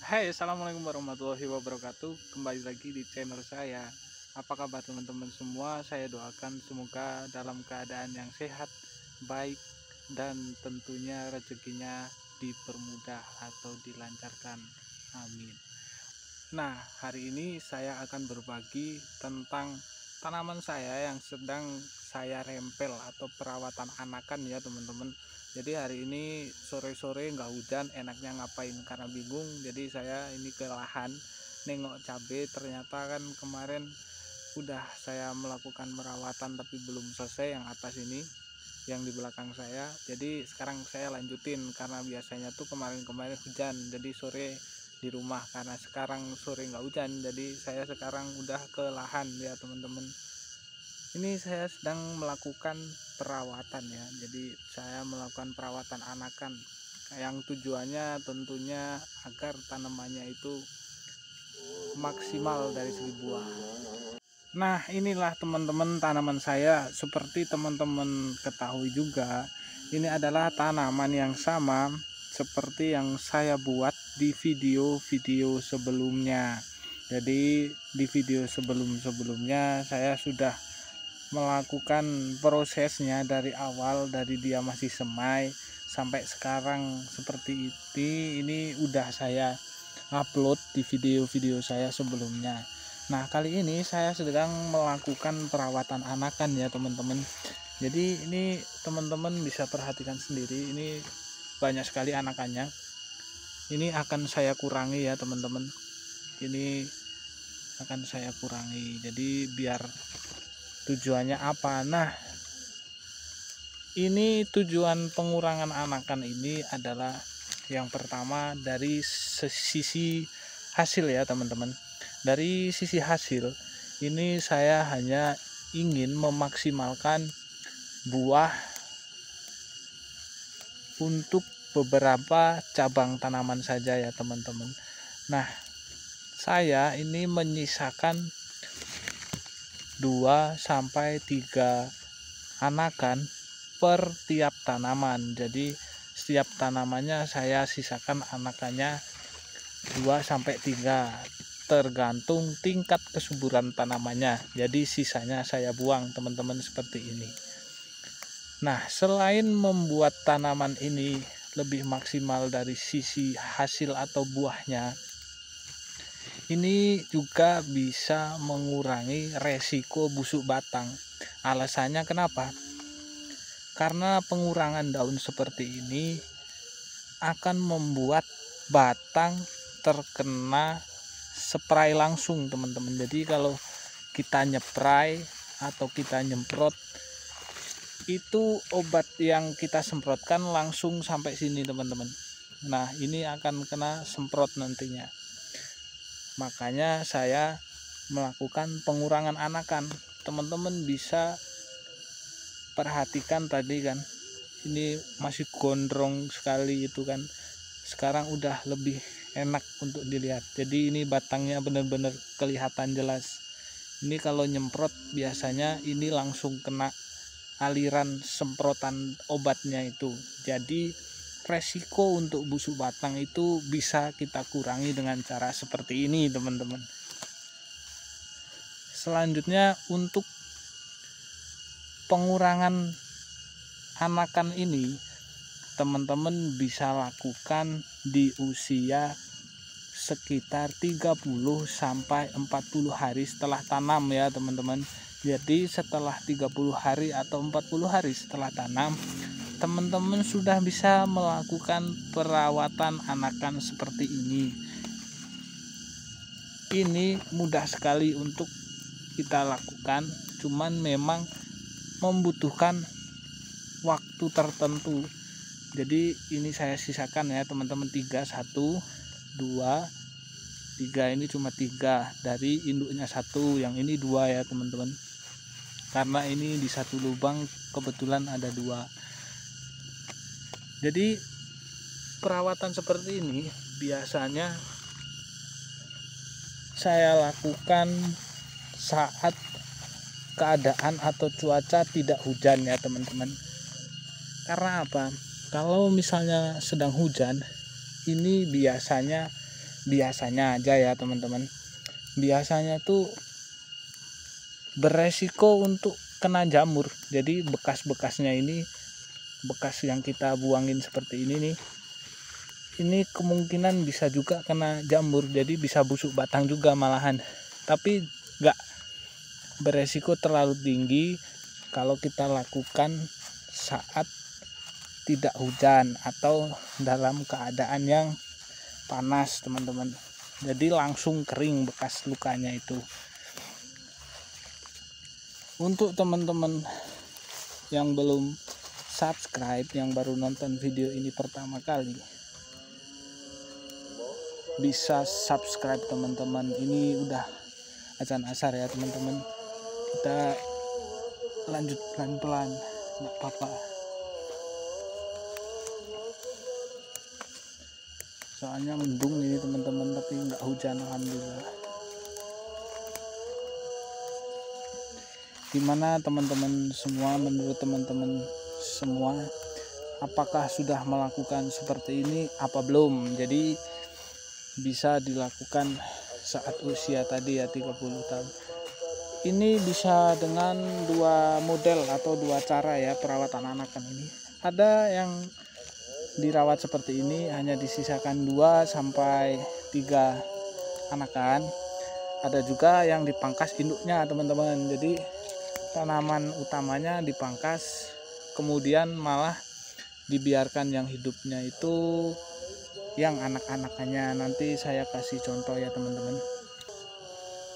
Hai, assalamualaikum warahmatullahi wabarakatuh. Kembali lagi di channel saya. Apa kabar teman-teman semua? Saya doakan semoga dalam keadaan yang sehat, baik, dan tentunya rezekinya dipermudah atau dilancarkan. Amin. Nah, hari ini saya akan berbagi tentang tanaman saya yang sedang saya rempel atau perawatan anakan ya teman-teman. Jadi hari ini sore-sore nggak hujan, enaknya ngapain karena bingung. Jadi saya ini ke lahan nengok cabai, ternyata kan kemarin udah saya melakukan perawatan tapi belum selesai yang atas ini, yang di belakang saya. Jadi sekarang saya lanjutin karena biasanya tuh kemarin-kemarin hujan, jadi sore di rumah. Karena sekarang sore nggak hujan, jadi saya sekarang udah ke lahan ya teman-teman. Ini saya sedang melakukan perawatan ya, jadi saya melakukan perawatan anakan yang tujuannya tentunya agar tanamannya itu maksimal dari segi buah. Nah, inilah teman-teman tanaman saya. Seperti teman-teman ketahui juga, ini adalah tanaman yang sama seperti yang saya buat di video-video sebelumnya. Jadi di video sebelum-sebelumnya saya sudah melakukan prosesnya dari awal, dari dia masih semai sampai sekarang seperti ini udah saya upload di video-video saya sebelumnya. Nah, kali ini saya sedang melakukan perawatan anakan ya teman-teman. Jadi ini teman-teman bisa perhatikan sendiri, ini banyak sekali anakannya. Ini akan saya kurangi ya teman-teman. Ini akan saya kurangi. Jadi biar tujuannya apa? Nah, ini tujuan pengurangan anakan ini adalah yang pertama dari sisi hasil ya teman-teman. Dari sisi hasil ini saya hanya ingin memaksimalkan buah untuk beberapa cabang tanaman saja ya teman-teman. Nah, saya ini menyisakan 2 sampai 3 anakan per tiap tanaman. Jadi setiap tanamannya saya sisakan anakannya 2 sampai 3 tergantung tingkat kesuburan tanamannya. Jadi sisanya saya buang teman-teman seperti ini. Nah, selain membuat tanaman ini lebih maksimal dari sisi hasil atau buahnya, ini juga bisa mengurangi resiko busuk batang. Alasannya kenapa? Karena pengurangan daun seperti ini akan membuat batang terkena spray langsung teman-teman. Jadi kalau kita nyepray atau kita nyemprot, itu obat yang kita semprotkan langsung sampai sini teman-teman. Nah, ini akan kena semprot nantinya. Makanya saya melakukan pengurangan anakan. Teman-teman bisa perhatikan tadi kan, ini masih gondrong sekali itu kan. Sekarang udah lebih enak untuk dilihat. Jadi ini batangnya benar-benar kelihatan jelas. Ini kalau nyemprot biasanya ini langsung kena aliran semprotan obatnya itu. Jadi resiko untuk busuk batang itu bisa kita kurangi dengan cara seperti ini teman-teman. Selanjutnya untuk pengurangan anakan ini teman-teman bisa lakukan di usia sekitar 30 sampai 40 hari setelah tanam ya teman-teman. Jadi setelah 30 hari atau 40 hari setelah tanam, teman-teman sudah bisa melakukan perawatan anakan seperti ini. Ini mudah sekali untuk kita lakukan, cuman memang membutuhkan waktu tertentu. Jadi ini saya sisakan ya teman-teman 3, 1, 2, 3. Ini cuma 3 dari induknya 1, yang ini 2 ya teman-teman. Karena ini di satu lubang kebetulan ada 2. Jadi perawatan seperti ini biasanya saya lakukan saat keadaan atau cuaca tidak hujan ya teman-teman. Karena apa? Kalau misalnya sedang hujan, ini biasanya biasanya aja ya teman-teman, biasanya tuh beresiko untuk kena jamur. Jadi bekas-bekasnya ini, bekas yang kita buangin seperti ini nih, ini kemungkinan bisa juga kena jamur, jadi bisa busuk batang juga malahan. Tapi nggak beresiko terlalu tinggi kalau kita lakukan saat tidak hujan atau dalam keadaan yang panas teman-teman. Jadi langsung kering bekas lukanya itu. Untuk teman-teman yang belum subscribe, yang baru nonton video ini pertama kali, bisa subscribe teman-teman. Ini udah azan asar ya teman-teman, kita lanjut pelan-pelan, nggak apa-apa. Soalnya mendung ini teman-teman, tapi nggak hujan alhamdulillah. Gimana teman-teman semua, menurut teman-teman semua, apakah sudah melakukan seperti ini apa belum? Jadi bisa dilakukan saat usia tadi ya 30 tahun. Ini bisa dengan dua model atau dua cara ya perawatan anakan ini. Ada yang dirawat seperti ini, hanya disisakan 2 sampai 3 anakan. Ada juga yang dipangkas induknya teman-teman. Jadi tanaman utamanya dipangkas, kemudian malah dibiarkan yang hidupnya itu yang anak-anakannya. Nanti saya kasih contoh ya teman-teman.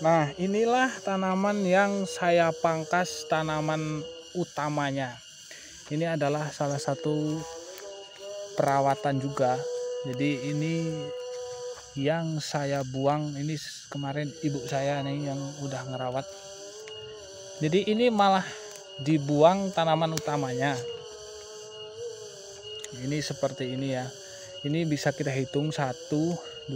Nah, inilah tanaman yang saya pangkas, tanaman utamanya. Ini adalah salah satu perawatan juga. Jadi ini yang saya buang, ini kemarin ibu saya nih yang udah ngerawat. Jadi ini malah dibuang tanaman utamanya. Ini seperti ini ya. Ini bisa kita hitung 1, 2,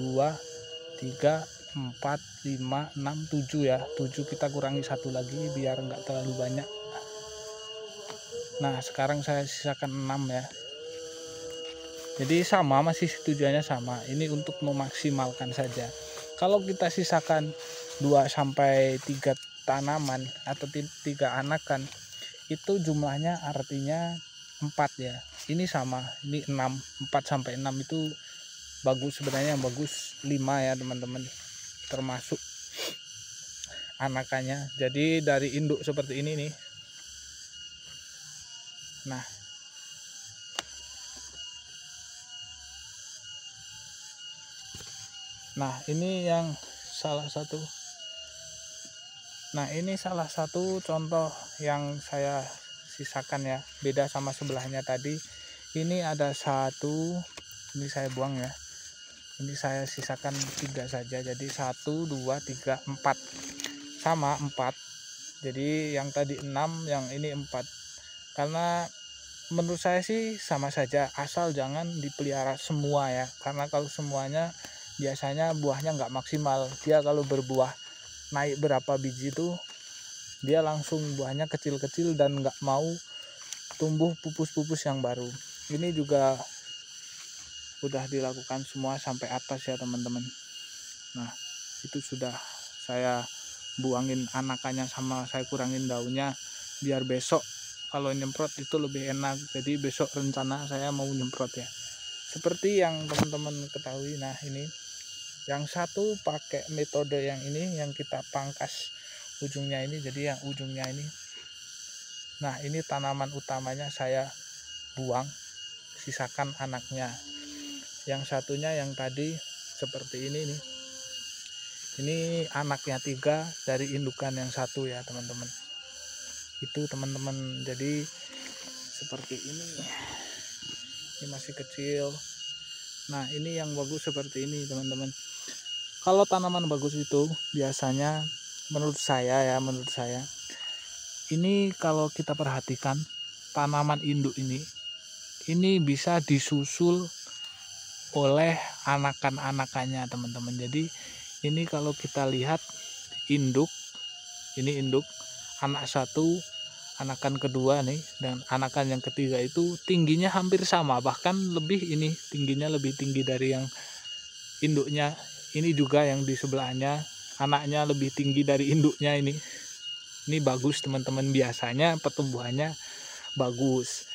3, 4, 5, 6, 7 ya. 7 kita kurangi 1 lagi biar nggak terlalu banyak. Nah sekarang saya sisakan 6 ya. Jadi sama, masih tujuannya sama. Ini untuk memaksimalkan saja. Kalau kita sisakan 2 sampai 3 tanaman atau 3 anakan, itu jumlahnya artinya 4 ya. Ini sama, ini 6, 4 sampai 6 itu bagus sebenarnya, yang bagus 5 ya teman-teman, termasuk anakannya. Jadi dari induk seperti ini nih. Nah ini yang salah satu. Nah ini salah satu contoh yang saya sisakan ya, beda sama sebelahnya tadi. Ini ada 1, ini saya buang ya. Ini saya sisakan 3 saja, jadi 1, 2, 3, 4. Sama 4. Jadi yang tadi 6, yang ini 4. Karena menurut saya sih sama saja, asal jangan dipelihara semua ya. Karena kalau semuanya biasanya buahnya nggak maksimal. Dia kalau berbuah naik berapa biji itu, dia langsung buahnya kecil-kecil dan nggak mau tumbuh pupus-pupus yang baru. Ini juga udah dilakukan semua sampai atas ya teman-teman. Nah itu sudah saya buangin anakannya, sama saya kurangin daunnya biar besok kalau nyemprot itu lebih enak. Jadi besok rencana saya mau nyemprot ya, seperti yang teman-teman ketahui. Nah ini yang satu pakai metode yang ini, yang kita pangkas ujungnya ini, jadi yang ujungnya ini. Nah ini tanaman utamanya saya buang, sisakan anaknya. Yang satunya yang tadi seperti ini nih, ini anaknya 3 dari indukan yang 1 ya teman-teman. Itu teman-teman, jadi seperti ini masih kecil. Nah ini yang bagus seperti ini teman-teman. Kalau tanaman bagus itu biasanya menurut saya ini kalau kita perhatikan tanaman induk ini bisa disusul oleh anakan-anakannya teman-teman. Jadi ini kalau kita lihat induk, ini induk anak 1, anakan kedua nih, dan anakan yang ketiga itu tingginya hampir sama, bahkan lebih, ini tingginya lebih tinggi dari yang induknya ini juga yang di sebelahnya, anaknya lebih tinggi dari induknya ini. Ini bagus teman-teman, biasanya pertumbuhannya bagus.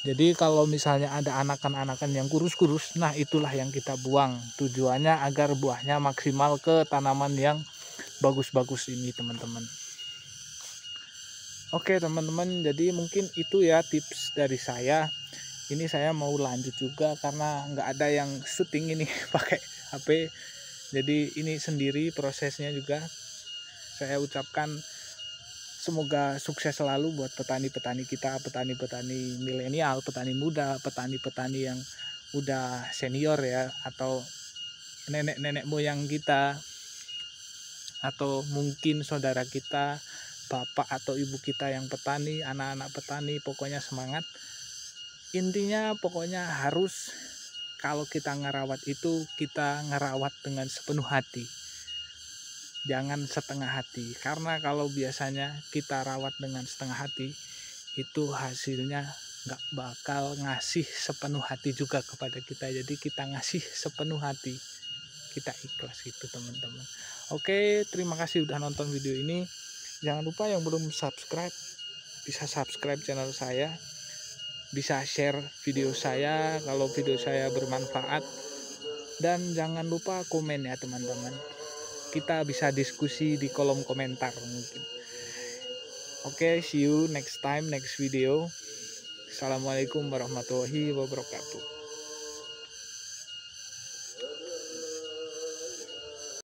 Jadi kalau misalnya ada anakan-anakan yang kurus-kurus, nah itulah yang kita buang. Tujuannya agar buahnya maksimal ke tanaman yang bagus-bagus ini teman-teman. Oke teman-teman, jadi mungkin itu ya tips dari saya. Ini saya mau lanjut juga karena nggak ada yang syuting ini pakai HP. Jadi ini sendiri prosesnya juga. Saya ucapkan semoga sukses selalu buat petani-petani kita, petani-petani milenial, petani muda, petani-petani yang udah senior ya, atau nenek-nenek moyang kita, atau mungkin saudara kita, bapak atau ibu kita yang petani, anak-anak petani, pokoknya semangat. Intinya pokoknya harus, kalau kita ngerawat itu, kita ngerawat dengan sepenuh hati, jangan setengah hati. Karena kalau biasanya kita rawat dengan setengah hati, itu hasilnya nggak bakal ngasih sepenuh hati juga kepada kita. Jadi kita ngasih sepenuh hati, kita ikhlas gitu teman-teman. Oke, terima kasih udah nonton video ini. Jangan lupa yang belum subscribe, bisa subscribe channel saya, bisa share video saya kalau video saya bermanfaat, dan jangan lupa komen ya teman-teman. Kita bisa diskusi di kolom komentar mungkin. Oke, see you next time, next video. Assalamualaikum warahmatullahi wabarakatuh.